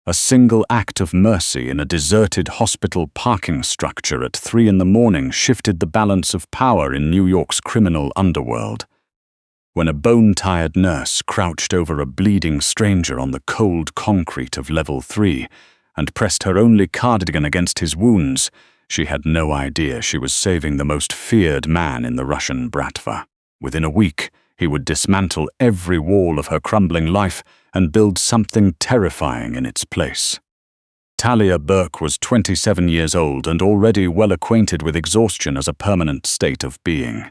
A single act of mercy in a deserted hospital parking structure at 3 in the morning shifted the balance of power in New York's criminal underworld. When a bone-tired nurse crouched over a bleeding stranger on the cold concrete of level 3 and pressed her only cardigan against his wounds, she had no idea she was saving the most feared man in the Russian Bratva. Within a week, he would dismantle every wall of her crumbling life and build something terrifying in its place. Talia Burke was 27 years old and already well acquainted with exhaustion as a permanent state of being.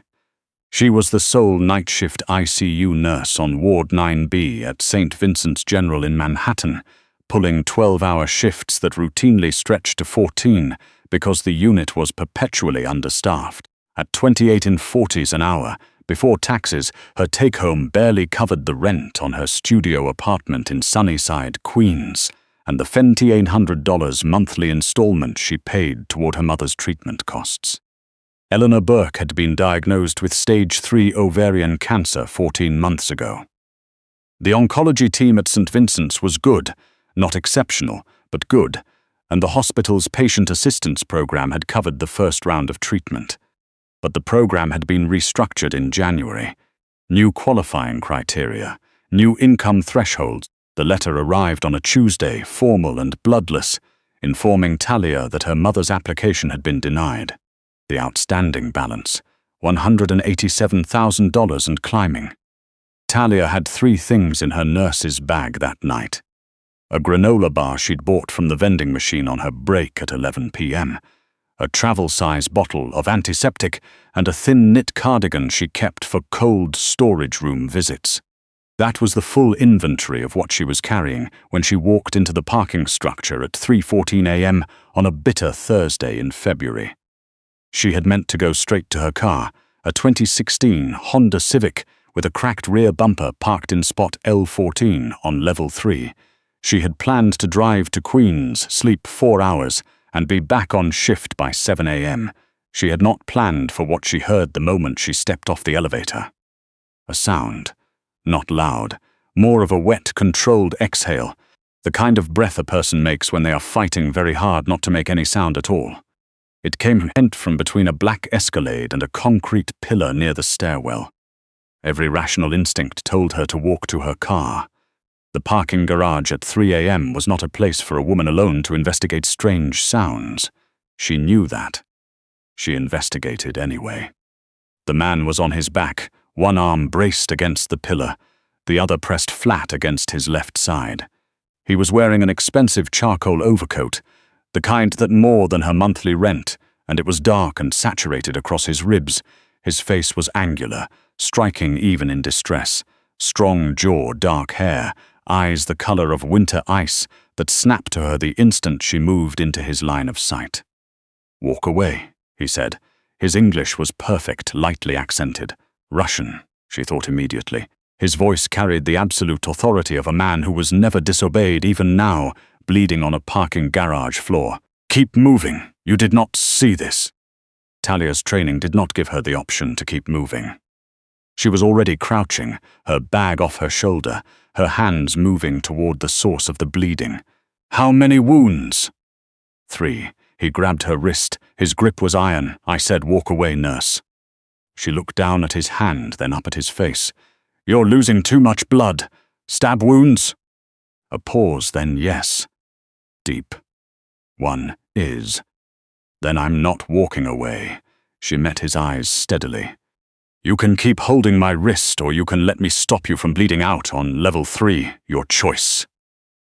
She was the sole night shift ICU nurse on Ward 9B at St. Vincent's General in Manhattan, pulling 12-hour shifts that routinely stretched to 14 because the unit was perpetually understaffed. At 28.40 an hour, before taxes, her take-home barely covered the rent on her studio apartment in Sunnyside, Queens, and the $2,800 monthly installment she paid toward her mother's treatment costs. Eleanor Burke had been diagnosed with stage 3 ovarian cancer 14 months ago. The oncology team at St. Vincent's was good, not exceptional, but good, and the hospital's patient assistance program had covered the first round of treatment. But the program had been restructured in January. New qualifying criteria, new income thresholds. The letter arrived on a Tuesday, formal and bloodless, informing Talia that her mother's application had been denied. The outstanding balance, $187,000 and climbing. Talia had 3 things in her nurse's bag that night. A granola bar she'd bought from the vending machine on her break at 11 p.m., a travel-size bottle of antiseptic, and a thin knit cardigan she kept for cold storage room visits. That was the full inventory of what she was carrying when she walked into the parking structure at 3:14 a.m. on a bitter Thursday in February. She had meant to go straight to her car, a 2016 Honda Civic with a cracked rear bumper parked in spot L14 on level 3. She had planned to drive to Queens, sleep 4 hours, and be back on shift by 7 a.m. She had not planned for what she heard the moment she stepped off the elevator. A sound, not loud, more of a wet, controlled exhale, the kind of breath a person makes when they are fighting very hard not to make any sound at all. It came from between a black Escalade and a concrete pillar near the stairwell. Every rational instinct told her to walk to her car. The parking garage at 3 a.m. was not a place for a woman alone to investigate strange sounds. She knew that. She investigated anyway. The man was on his back, one arm braced against the pillar, the other pressed flat against his left side. He was wearing an expensive charcoal overcoat, the kind that more than her monthly rent, and it was dark and saturated across his ribs. His face was angular, striking even in distress, strong jaw, dark hair, eyes the color of winter ice that snapped to her the instant she moved into his line of sight. "Walk away," he said. His English was perfect, lightly accented. Russian, she thought immediately. His voice carried the absolute authority of a man who was never disobeyed, even now, bleeding on a parking garage floor. "Keep moving. You did not see this." Talia's training did not give her the option to keep moving. She was already crouching, her bag off her shoulder, her hands moving toward the source of the bleeding. "How many wounds?" 3. He grabbed her wrist. His grip was iron. "I said, walk away, nurse." She looked down at his hand, then up at his face. "You're losing too much blood. Stab wounds?" A pause, then yes. Deep. 1 is. "Then I'm not walking away." She met his eyes steadily. "You can keep holding my wrist, or you can let me stop you from bleeding out on level 3, your choice."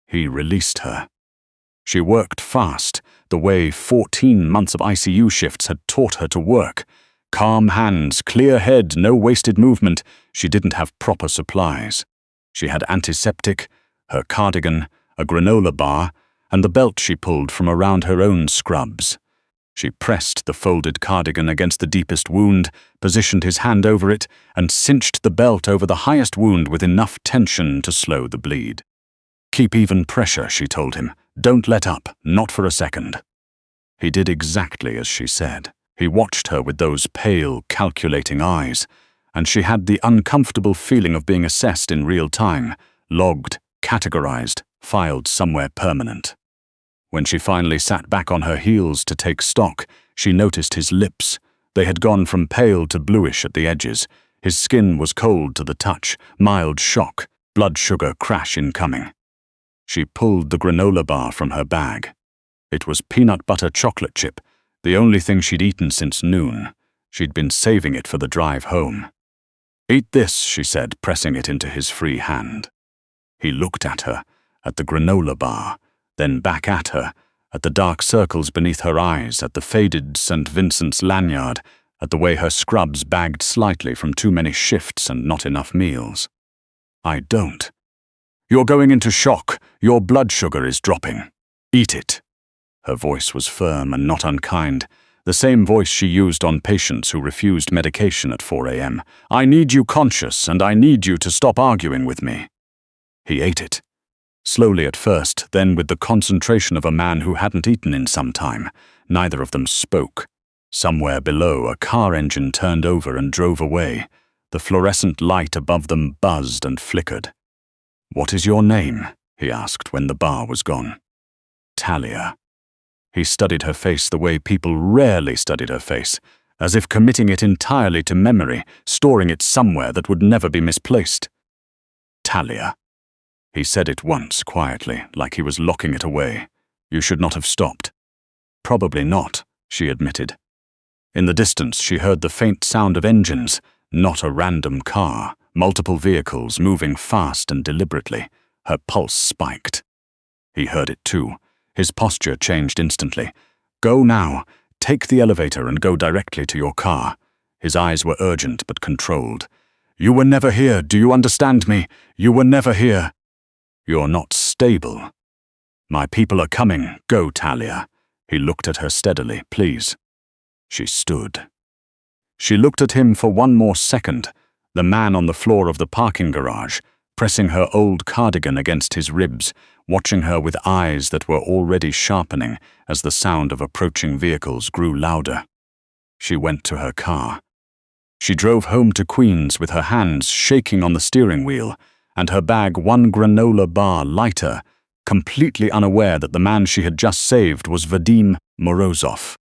He released her. She worked fast, the way 14 months of ICU shifts had taught her to work. Calm hands, clear head, no wasted movement. She didn't have proper supplies. She had antiseptic, her cardigan, a granola bar, and the belt she pulled from around her own scrubs. She pressed the folded cardigan against the deepest wound, positioned his hand over it, and cinched the belt over the highest wound with enough tension to slow the bleed. "Keep even pressure," she told him. "Don't let up, not for a second." He did exactly as she said. He watched her with those pale, calculating eyes, and she had the uncomfortable feeling of being assessed in real time, logged, categorized, filed somewhere permanent. When she finally sat back on her heels to take stock, she noticed his lips. They had gone from pale to bluish at the edges. His skin was cold to the touch, mild shock, blood sugar crash incoming. She pulled the granola bar from her bag. It was peanut butter chocolate chip, the only thing she'd eaten since noon. She'd been saving it for the drive home. "Eat this," she said, pressing it into his free hand. He looked at her, at the granola bar, then back at her, at the dark circles beneath her eyes, at the faded St. Vincent's lanyard, at the way her scrubs bagged slightly from too many shifts and not enough meals. "I don't." "You're going into shock. Your blood sugar is dropping. Eat it." Her voice was firm and not unkind, the same voice she used on patients who refused medication at 4 a.m. "I need you conscious, and I need you to stop arguing with me." He ate it. Slowly at first, then with the concentration of a man who hadn't eaten in some time. Neither of them spoke. Somewhere below, a car engine turned over and drove away. The fluorescent light above them buzzed and flickered. "What is your name?" he asked when the bar was gone. "Talia." He studied her face the way people rarely studied her face, as if committing it entirely to memory, storing it somewhere that would never be misplaced. "Talia." He said it once, quietly, like he was locking it away. "You should not have stopped." "Probably not," she admitted. In the distance, she heard the faint sound of engines, not a random car, multiple vehicles moving fast and deliberately. Her pulse spiked. He heard it too. His posture changed instantly. "Go now. Take the elevator and go directly to your car." His eyes were urgent but controlled. "You were never here, do you understand me? You were never here." "You're not stable." "My people are coming. Go, Talia." He looked at her steadily. "Please." She stood. She looked at him for one more second, the man on the floor of the parking garage, pressing her old cardigan against his ribs, watching her with eyes that were already sharpening as the sound of approaching vehicles grew louder. She went to her car. She drove home to Queens with her hands shaking on the steering wheel and her bag one granola bar lighter, completely unaware that the man she had just saved was Vadim Morozov,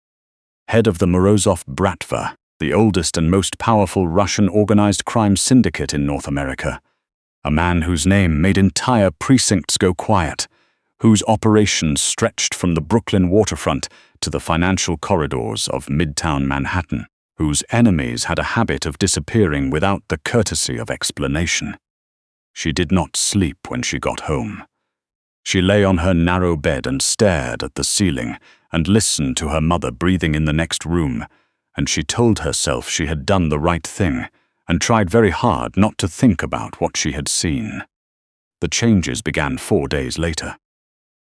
head of the Morozov Bratva, the oldest and most powerful Russian organized crime syndicate in North America. A man whose name made entire precincts go quiet, whose operations stretched from the Brooklyn waterfront to the financial corridors of Midtown Manhattan, whose enemies had a habit of disappearing without the courtesy of explanation. She did not sleep when she got home. She lay on her narrow bed and stared at the ceiling and listened to her mother breathing in the next room, and she told herself she had done the right thing and tried very hard not to think about what she had seen. The changes began 4 days later.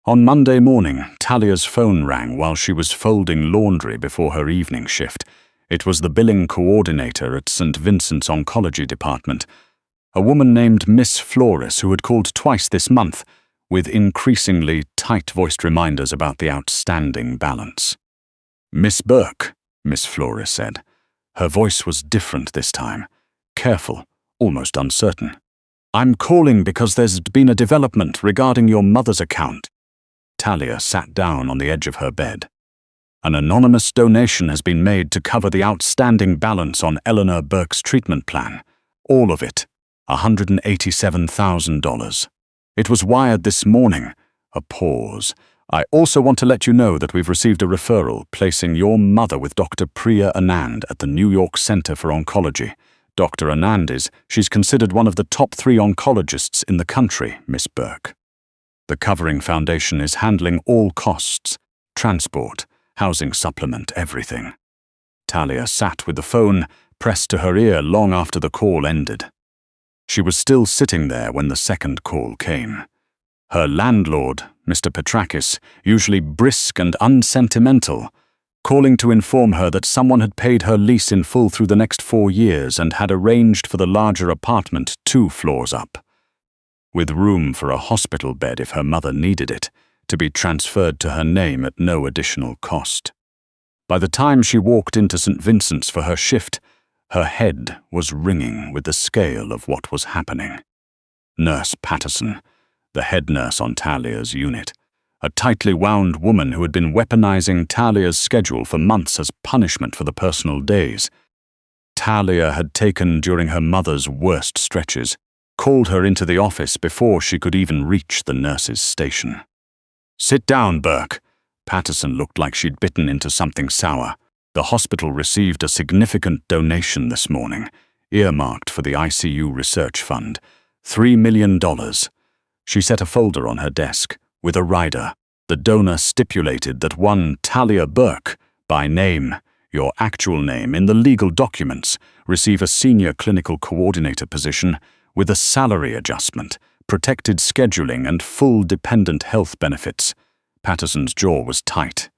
On Monday morning, Talia's phone rang while she was folding laundry before her evening shift. It was the billing coordinator at St. Vincent's Oncology Department, a woman named Miss Flores who had called twice this month, with increasingly tight-voiced reminders about the outstanding balance. "Miss Burke," Miss Flores said. Her voice was different this time. Careful, almost uncertain. "I'm calling because there's been a development regarding your mother's account." Talia sat down on the edge of her bed. "An anonymous donation has been made to cover the outstanding balance on Eleanor Burke's treatment plan. All of it, $187,000. It was wired this morning." A pause. "I also want to let you know that we've received a referral placing your mother with Dr. Priya Anand at the New York Center for Oncology. Dr. Anand she's considered one of the top 3 oncologists in the country, Miss Burke. The Covering Foundation is handling all costs, transport, housing supplement, everything." Talia sat with the phone pressed to her ear long after the call ended. She was still sitting there when the second call came. Her landlord, Mr. Petrakis, usually brisk and unsentimental, calling to inform her that someone had paid her lease in full through the next 4 years and had arranged for the larger apartment 2 floors up, with room for a hospital bed if her mother needed it, to be transferred to her name at no additional cost. By the time she walked into St. Vincent's for her shift, her head was ringing with the scale of what was happening. Nurse Patterson, the head nurse on Talia's unit, a tightly wound woman who had been weaponizing Talia's schedule for months as punishment for the personal days Talia had taken during her mother's worst stretches, called her into the office before she could even reach the nurse's station. "Sit down, Burke." Patterson looked like she'd bitten into something sour. The hospital received a significant donation this morning, earmarked for the ICU Research Fund, $3 million. She set a folder on her desk. With a rider, the donor stipulated that one Talia Burke, by name, your actual name in the legal documents, receive a senior clinical coordinator position with a salary adjustment, protected scheduling, and full dependent health benefits. Patterson's jaw was tight.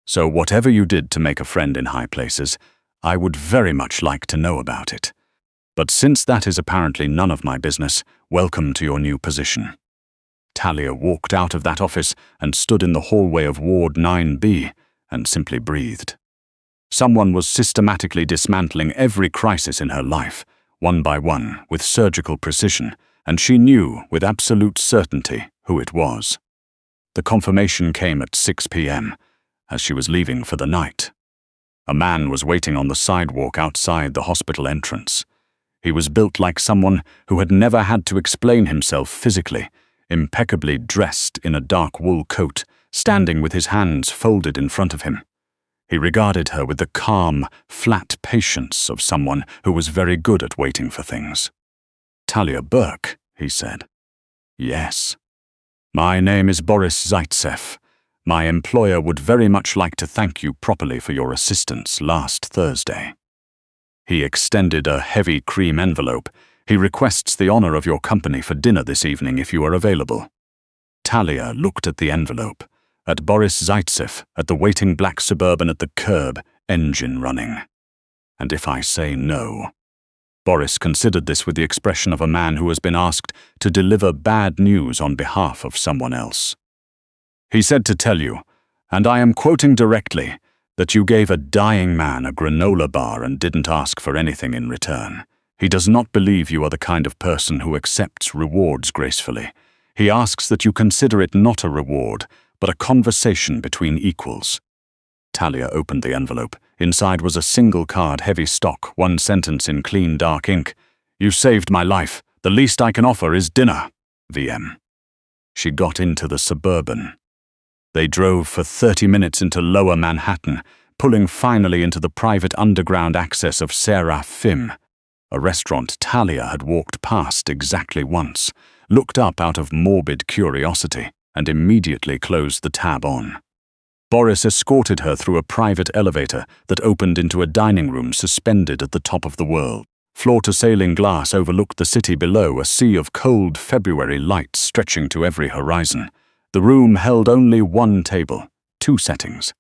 "So whatever you did to make a friend in high places, I would very much like to know about it. But since that is apparently none of my business, welcome to your new position." Talia walked out of that office and stood in the hallway of Ward 9B and simply breathed. Someone was systematically dismantling every crisis in her life, one by one, with surgical precision, and she knew with absolute certainty who it was. The confirmation came at 6 p.m., as she was leaving for the night. A man was waiting on the sidewalk outside the hospital entrance. He was built like someone who had never had to explain himself physically, impeccably dressed in a dark wool coat, standing with his hands folded in front of him. He regarded her with the calm, flat patience of someone who was very good at waiting for things. "Talia Burke," he said. "Yes. My name is Boris Zaitsev. My employer would very much like to thank you properly for your assistance last Thursday." He extended a heavy cream envelope. "He requests the honor of your company for dinner this evening if you are available." Talia looked at the envelope, at Boris Zaitsev, at the waiting black Suburban at the curb, engine running. "And if I say no?" Boris considered this with the expression of a man who has been asked to deliver bad news on behalf of someone else. "He said to tell you, and I am quoting directly, that you gave a dying man a granola bar and didn't ask for anything in return. He does not believe you are the kind of person who accepts rewards gracefully. He asks that you consider it not a reward, but a conversation between equals." Talia opened the envelope. Inside was a single card, heavy stock, one sentence in clean dark ink. "You saved my life. The least I can offer is dinner. VM." She got into the Suburban. They drove for 30 minutes into Lower Manhattan, pulling finally into the private underground access of Seraphim, a restaurant Talia had walked past exactly once, looked up out of morbid curiosity, and immediately closed the tab on. Boris escorted her through a private elevator that opened into a dining room suspended at the top of the world. Floor-to-ceiling glass overlooked the city below, a sea of cold February light stretching to every horizon. The room held only one table, two settings.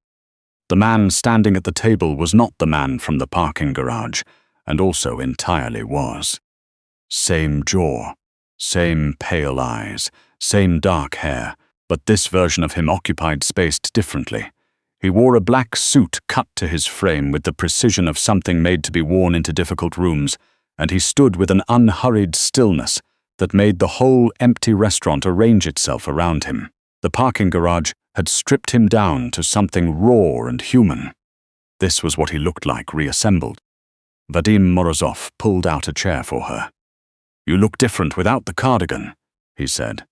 The man standing at the table was not the man from the parking garage, and also entirely was. Same jaw, same pale eyes, same dark hair, but this version of him occupied space differently. He wore a black suit cut to his frame with the precision of something made to be worn into difficult rooms, and he stood with an unhurried stillness that made the whole empty restaurant arrange itself around him. The parking garage had stripped him down to something raw and human. This was what he looked like reassembled. Vadim Morozov pulled out a chair for her. "You look different without the cardigan," he said.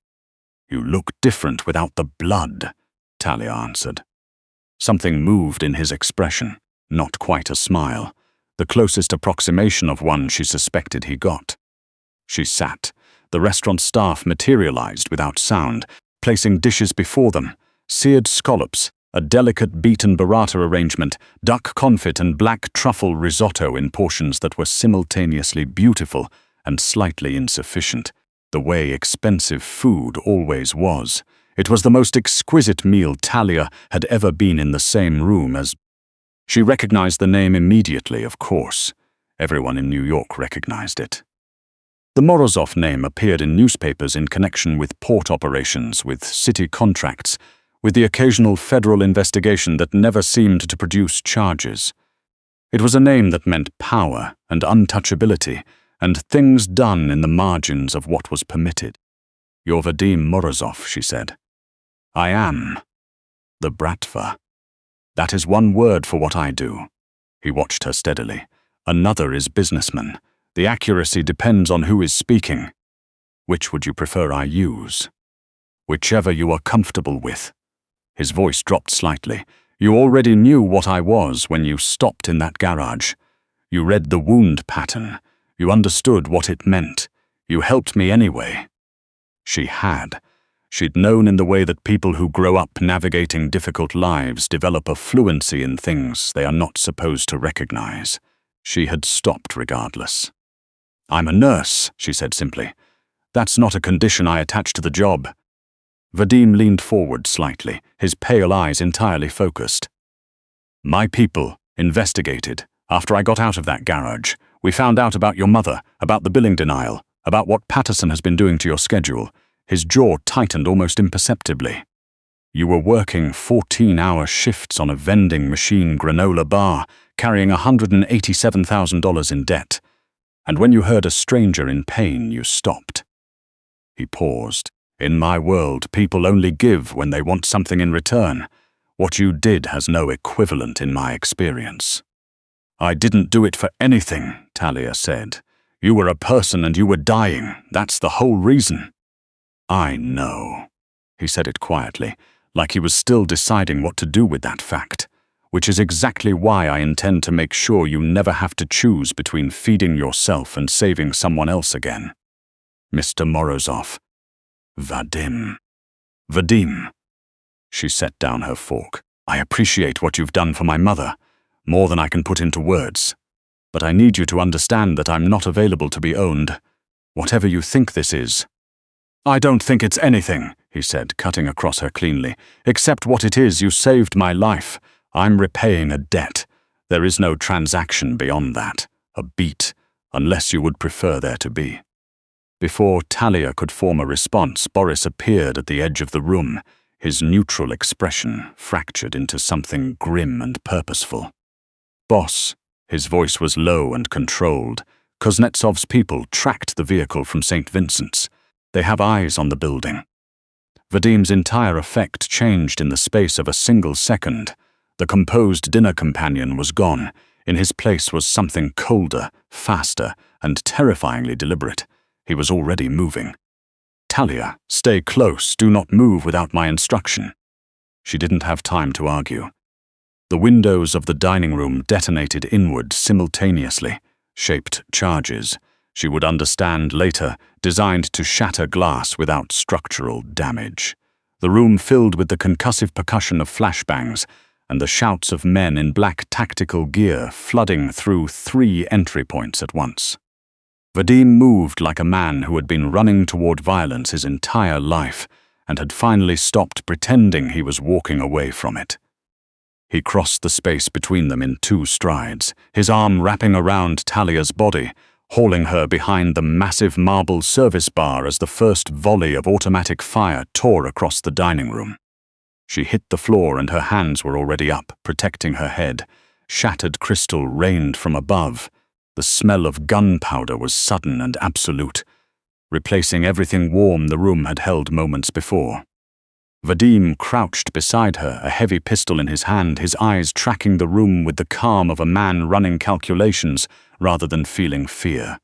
"You look different without the blood," Talia answered. Something moved in his expression, not quite a smile, the closest approximation of one she suspected he got. She sat. The restaurant staff materialized without sound, placing dishes before them, seared scallops, a delicate beaten burrata arrangement, duck confit and black truffle risotto in portions that were simultaneously beautiful and slightly insufficient, the way expensive food always was. It was the most exquisite meal Talia had ever been in the same room as. She recognized the name immediately, of course. Everyone in New York recognized it. The Morozov name appeared in newspapers in connection with port operations, with city contracts, with the occasional federal investigation that never seemed to produce charges. It was a name that meant power and untouchability, and things done in the margins of what was permitted. You're Vadim Morozov, she said. I am. The Bratva. That is one word for what I do. He watched her steadily. Another is businessman. The accuracy depends on who is speaking. Which would you prefer I use? Whichever you are comfortable with. His voice dropped slightly. You already knew what I was when you stopped in that garage. You read the wound pattern. You understood what it meant. You helped me anyway. She had. She'd known in the way that people who grow up navigating difficult lives develop a fluency in things they are not supposed to recognize. She had stopped regardless. I'm a nurse, she said simply. That's not a condition I attach to the job. Vadim leaned forward slightly, his pale eyes entirely focused. My people investigated. After I got out of that garage, we found out about your mother, about the billing denial, about what Patterson has been doing to your schedule. His jaw tightened almost imperceptibly. You were working 14-hour shifts on a vending machine granola bar, carrying $187,000 in debt. And when you heard a stranger in pain, you stopped. He paused. In my world, people only give when they want something in return. What you did has no equivalent in my experience. I didn't do it for anything, Talia said. You were a person and you were dying. That's the whole reason. I know. He said it quietly, like he was still deciding what to do with that fact, which is exactly why I intend to make sure you never have to choose between feeding yourself and saving someone else again. Mr. Morozov. Vadim. Vadim. She set down her fork. I appreciate what you've done for my mother, more than I can put into words. But I need you to understand that I'm not available to be owned. Whatever you think this is. I don't think it's anything, he said, cutting across her cleanly. Except what it is, you saved my life. I'm repaying a debt. There is no transaction beyond that. A beat, unless you would prefer there to be. Before Talia could form a response, Boris appeared at the edge of the room, his neutral expression fractured into something grim and purposeful. Boss, his voice was low and controlled. Kuznetsov's people tracked the vehicle from St. Vincent's. They have eyes on the building. Vadim's entire effect changed in the space of a single second. The composed dinner companion was gone. In his place was something colder, faster, and terrifyingly deliberate. He was already moving. Talia, stay close. Do not move without my instruction. She didn't have time to argue. The windows of the dining room detonated inward simultaneously, shaped charges. She would understand later, designed to shatter glass without structural damage. The room filled with the concussive percussion of flashbangs and the shouts of men in black tactical gear flooding through 3 entry points at once. Vadim moved like a man who had been running toward violence his entire life and had finally stopped pretending he was walking away from it. He crossed the space between them in 2 strides, his arm wrapping around Talia's body, hauling her behind the massive marble service bar as the first volley of automatic fire tore across the dining room. She hit the floor and her hands were already up, protecting her head. Shattered crystal rained from above. The smell of gunpowder was sudden and absolute, replacing everything warm the room had held moments before. Vadim crouched beside her, a heavy pistol in his hand, his eyes tracking the room with the calm of a man running calculations rather than feeling fear.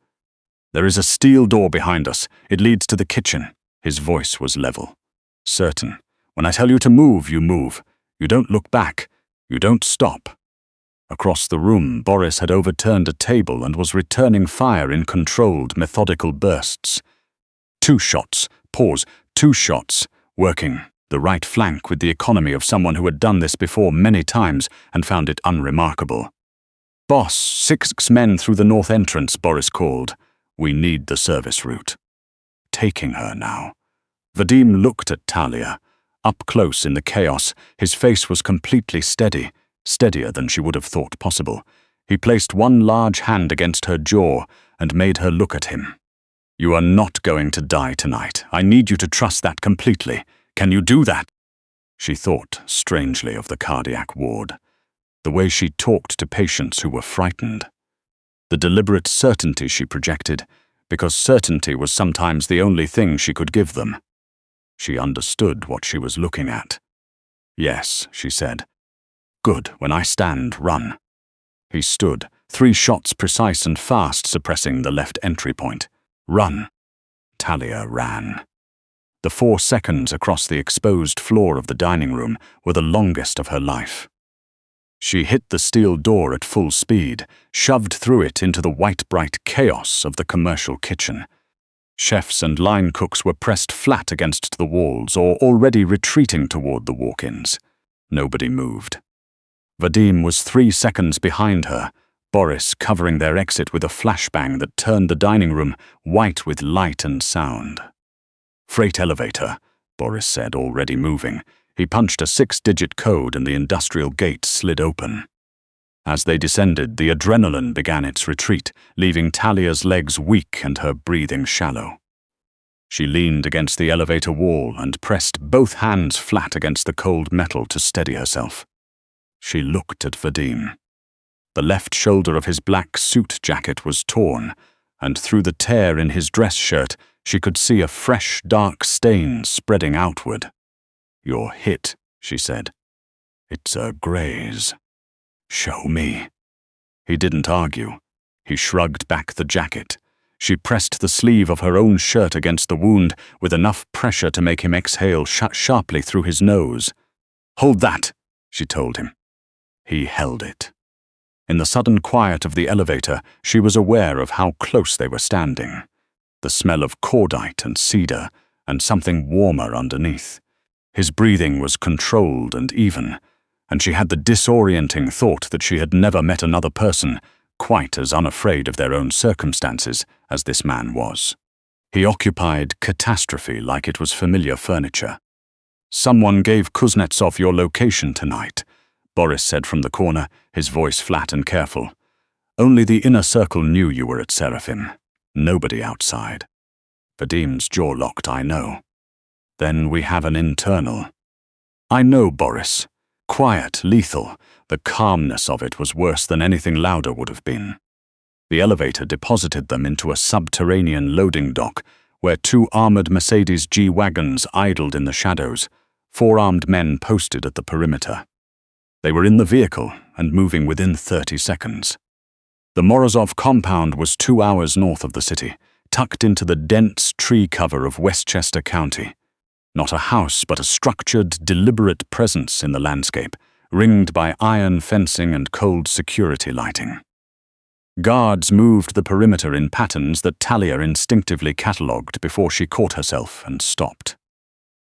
There is a steel door behind us. It leads to the kitchen. His voice was level. Certain. When I tell you to move, you move. You don't look back. You don't stop. Across the room, Boris had overturned a table and was returning fire in controlled, methodical bursts. 2 shots. Pause. 2 shots. Working. The right flank with the economy of someone who had done this before many times and found it unremarkable. Boss, 6 men through the north entrance, Boris called. We need the service route. Taking her now. Vadim looked at Talia. Up close in the chaos, his face was completely steady, steadier than she would have thought possible. He placed one large hand against her jaw and made her look at him. You are not going to die tonight. I need you to trust that completely. Can you do that? She thought strangely of the cardiac ward, the way she talked to patients who were frightened. The deliberate certainty she projected, because certainty was sometimes the only thing she could give them. She understood what she was looking at. "Yes," she said. "Good. When I stand, run." He stood, 3 shots precise and fast, suppressing the left entry point. "Run." Talia ran. The 4 seconds across the exposed floor of the dining room were the longest of her life. She hit the steel door at full speed, shoved through it into the white-bright chaos of the commercial kitchen. Chefs and line cooks were pressed flat against the walls or already retreating toward the walk-ins. Nobody moved. Vadim was 3 seconds behind her, Boris covering their exit with a flashbang that turned the dining room white with light and sound. "Freight elevator," Boris said, already moving. He punched a 6-digit code and the industrial gate slid open. As they descended, the adrenaline began its retreat, leaving Talia's legs weak and her breathing shallow. She leaned against the elevator wall and pressed both hands flat against the cold metal to steady herself. She looked at Vadim. The left shoulder of his black suit jacket was torn, and through the tear in his dress shirt, she could see a fresh, dark stain spreading outward. "You're hit," she said. "It's a graze." "Show me." He didn't argue. He shrugged back the jacket. She pressed the sleeve of her own shirt against the wound with enough pressure to make him exhale sharply through his nose. "Hold that," she told him. He held it. In the sudden quiet of the elevator, she was aware of how close they were standing. The smell of cordite and cedar, and something warmer underneath. His breathing was controlled and even, and she had the disorienting thought that she had never met another person quite as unafraid of their own circumstances as this man was. He occupied catastrophe like it was familiar furniture. "Someone gave Kuznetsov your location tonight," Boris said from the corner, his voice flat and careful. "Only the inner circle knew you were at Seraphim. Nobody outside." Vadim's jaw locked. "I know." "Then we have an internal." "I know, Boris. Quiet, lethal. The calmness of it was worse than anything louder would have been." The elevator deposited them into a subterranean loading dock where 2 armored Mercedes G-wagons idled in the shadows, 4 armed men posted at the perimeter. They were in the vehicle and moving within 30 seconds. The Morozov compound was 2 hours north of the city, tucked into the dense tree cover of Westchester County. Not a house, but a structured, deliberate presence in the landscape, ringed by iron fencing and cold security lighting. Guards moved the perimeter in patterns that Talia instinctively catalogued before she caught herself and stopped.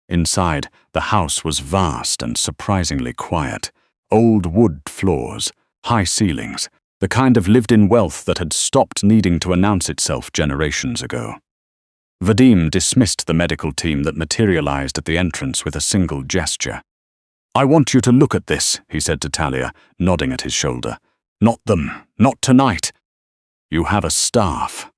Inside, the house was vast and surprisingly quiet. Old wood floors, high ceilings, the kind of lived-in wealth that had stopped needing to announce itself generations ago. Vadim dismissed the medical team that materialized at the entrance with a single gesture. "I want you to look at this," he said to Talia, nodding at his shoulder. "Not them. Not tonight. You have a staff.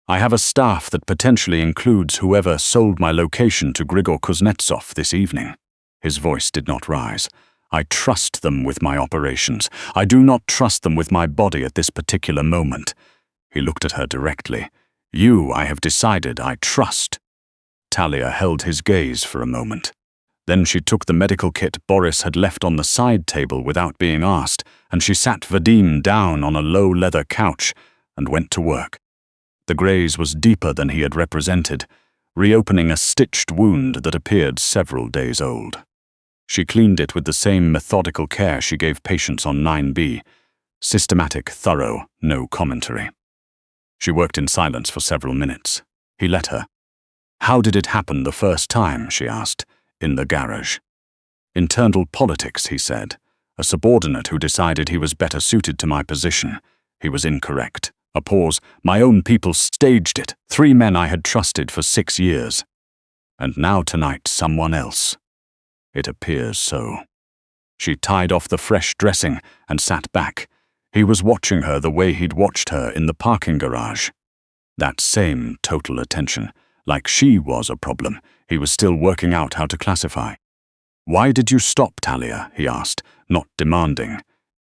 I have a staff that potentially includes whoever sold my location to Grigor Kuznetsov this evening." His voice did not rise. "I trust them with my operations. I do not trust them with my body at this particular moment." He looked at her directly. "You, I have decided, I trust." Talia held his gaze for a moment. Then she took the medical kit Boris had left on the side table without being asked, and she sat Vadim down on a low leather couch and went to work. The graze was deeper than he had represented, reopening a stitched wound that appeared several days old. She cleaned it with the same methodical care she gave patients on 9B. Systematic, thorough, no commentary. She worked in silence for several minutes. He let her. "How did it happen the first time?" she asked. "In the garage." "Internal politics," he said. "A subordinate who decided he was better suited to my position. He was incorrect." A pause. "My own people staged it. 3 men I had trusted for 6 years. And now tonight someone else. It appears so." She tied off the fresh dressing and sat back. He was watching her the way he'd watched her in the parking garage. That same total attention. Like she was a problem, he was still working out how to classify. "Why did you stop, Talia?" he asked, not demanding.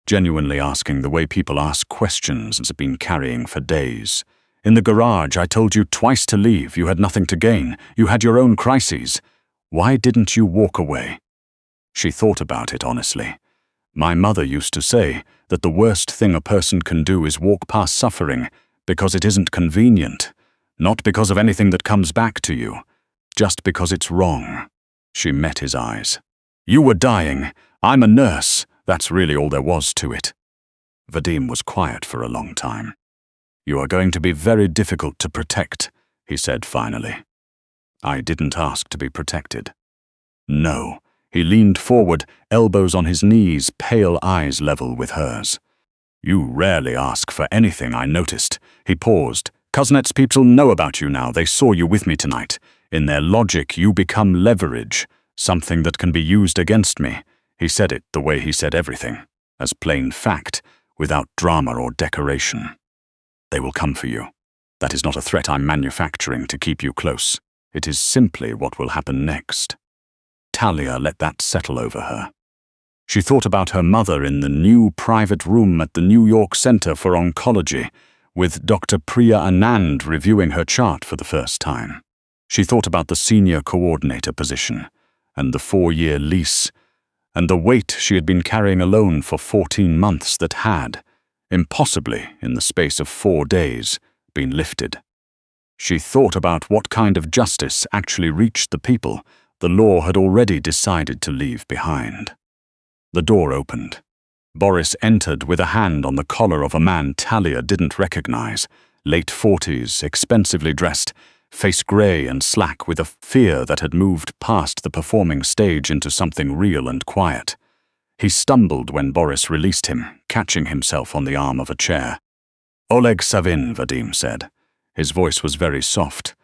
Genuinely asking the way people ask questions and have been carrying for days. "In the garage, I told you twice to leave. You had nothing to gain. You had your own crises. Why didn't you walk away? She thought about it honestly. My mother used to say that the worst thing a person can do is walk past suffering because it isn't convenient, not because of anything that comes back to you, just because it's wrong. She met his eyes. You were dying. I'm a nurse. That's really all there was to it. Vadim was quiet for a long time. You are going to be very difficult to protect, he said finally. I didn't ask to be protected. No. He leaned forward, elbows on his knees, pale eyes level with hers. You rarely ask for anything, I noticed. He paused. Kuznets people know about you now. They saw you with me tonight. In their logic, you become leverage, something that can be used against me. He said it the way he said everything, as plain fact, without drama or decoration. They will come for you. That is not a threat I'm manufacturing to keep you close. It is simply what will happen next. Talia let that settle over her. She thought about her mother in the new private room at the New York Center for Oncology, with Dr. Priya Anand reviewing her chart for the first time. She thought about the senior coordinator position, and the 4-year lease, and the weight she had been carrying alone for 14 months that had, impossibly in the space of 4 days, been lifted. She thought about what kind of justice actually reached the people the law had already decided to leave behind. The door opened. Boris entered with a hand on the collar of a man Talia didn't recognize, late 40s, expensively dressed, face grey and slack with a fear that had moved past the performing stage into something real and quiet. He stumbled when Boris released him, catching himself on the arm of a chair. Oleg Savin, Vadim said. His voice was very soft.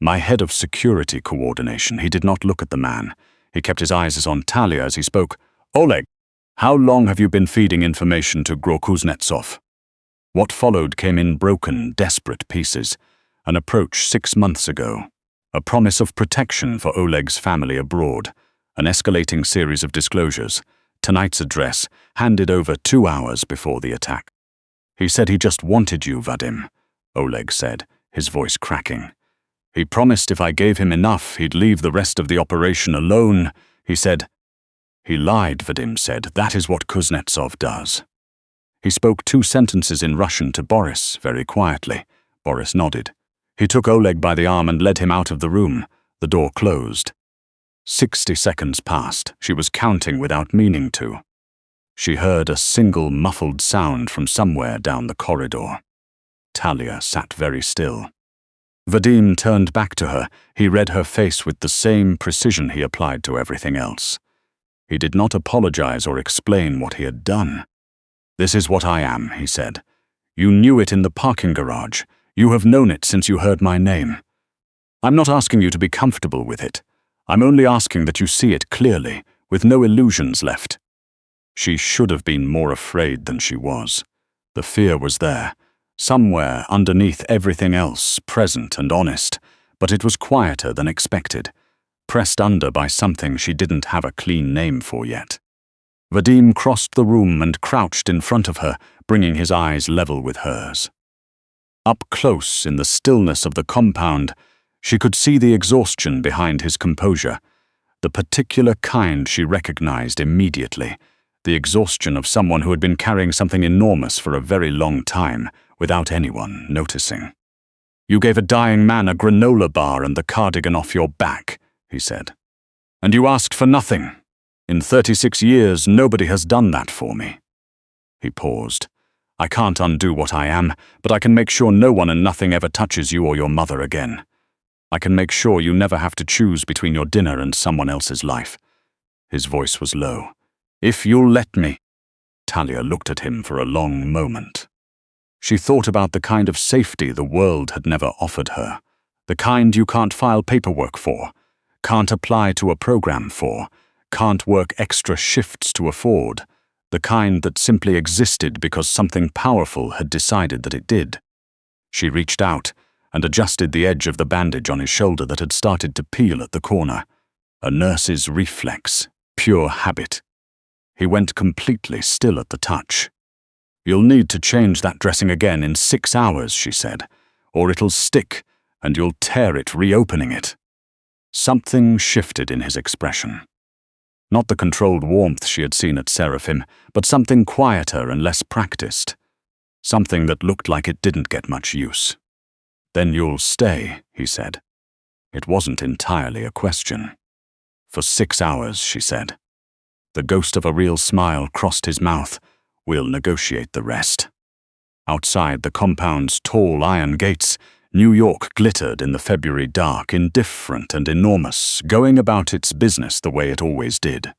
My head of security coordination. He did not look at the man. He kept his eyes on Talia as he spoke. Oleg, how long have you been feeding information to Kuznetsov? What followed came in broken, desperate pieces. An approach 6 months ago. A promise of protection for Oleg's family abroad. An escalating series of disclosures. Tonight's address, handed over 2 hours before the attack. He said he just wanted you, Vadim, Oleg said, his voice cracking. He promised if I gave him enough, he'd leave the rest of the operation alone, he said. He lied, Vadim said. That is what Kuznetsov does. He spoke 2 sentences in Russian to Boris, very quietly. Boris nodded. He took Oleg by the arm and led him out of the room. The door closed. 60 seconds passed. She was counting without meaning to. She heard a single muffled sound from somewhere down the corridor. Talia sat very still. Vadim turned back to her. He read her face with the same precision he applied to everything else. He did not apologize or explain what he had done. This is what I am, he said. You knew it in the parking garage. You have known it since you heard my name. I'm not asking you to be comfortable with it. I'm only asking that you see it clearly, with no illusions left. She should have been more afraid than she was. The fear was there. Somewhere underneath everything else, present and honest, but it was quieter than expected, pressed under by something she didn't have a clean name for yet. Vadim crossed the room and crouched in front of her, bringing his eyes level with hers. Up close in the stillness of the compound, she could see the exhaustion behind his composure, the particular kind she recognized immediately, the exhaustion of someone who had been carrying something enormous for a very long time, without anyone noticing. You gave a dying man a granola bar and the cardigan off your back, he said. And you asked for nothing. In 36 years, nobody has done that for me. He paused. I can't undo what I am, but I can make sure no one and nothing ever touches you or your mother again. I can make sure you never have to choose between your dinner and someone else's life. His voice was low. If you'll let me. Talia looked at him for a long moment. She thought about the kind of safety the world had never offered her, the kind you can't file paperwork for, can't apply to a program for, can't work extra shifts to afford, the kind that simply existed because something powerful had decided that it did. She reached out and adjusted the edge of the bandage on his shoulder that had started to peel at the corner. A nurse's reflex, pure habit. He went completely still at the touch. You'll need to change that dressing again in 6 hours, she said, or it'll stick, and you'll tear it reopening it. Something shifted in his expression. Not the controlled warmth she had seen at Seraphim, but something quieter and less practiced. Something that looked like it didn't get much use. "Then you'll stay," he said. It wasn't entirely a question. "For 6 hours," she said. The ghost of a real smile crossed his mouth. "We'll negotiate the rest." Outside the compound's tall iron gates, New York glittered in the February dark, indifferent and enormous, going about its business the way it always did.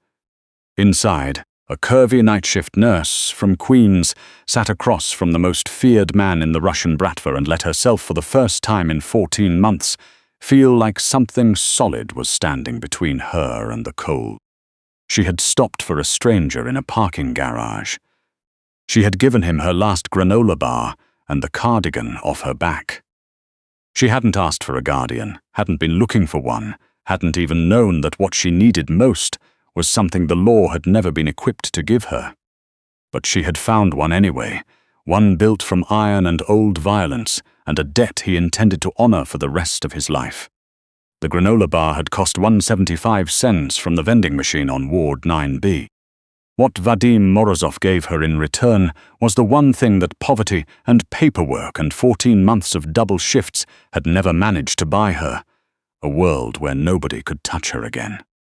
Inside, a curvy night shift nurse from Queens sat across from the most feared man in the Russian Bratva and let herself, for the first time in 14 months, feel like something solid was standing between her and the cold. She had stopped for a stranger in a parking garage. She had given him her last granola bar and the cardigan off her back. She hadn't asked for a guardian, hadn't been looking for one, hadn't even known that what she needed most was something the law had never been equipped to give her. But she had found one anyway, one built from iron and old violence, and a debt he intended to honor for the rest of his life. The granola bar had cost 1.75 cents from the vending machine on Ward 9B. What Vadim Morozov gave her in return was the one thing that poverty and paperwork and 14 months of double shifts had never managed to buy her: a world where nobody could touch her again.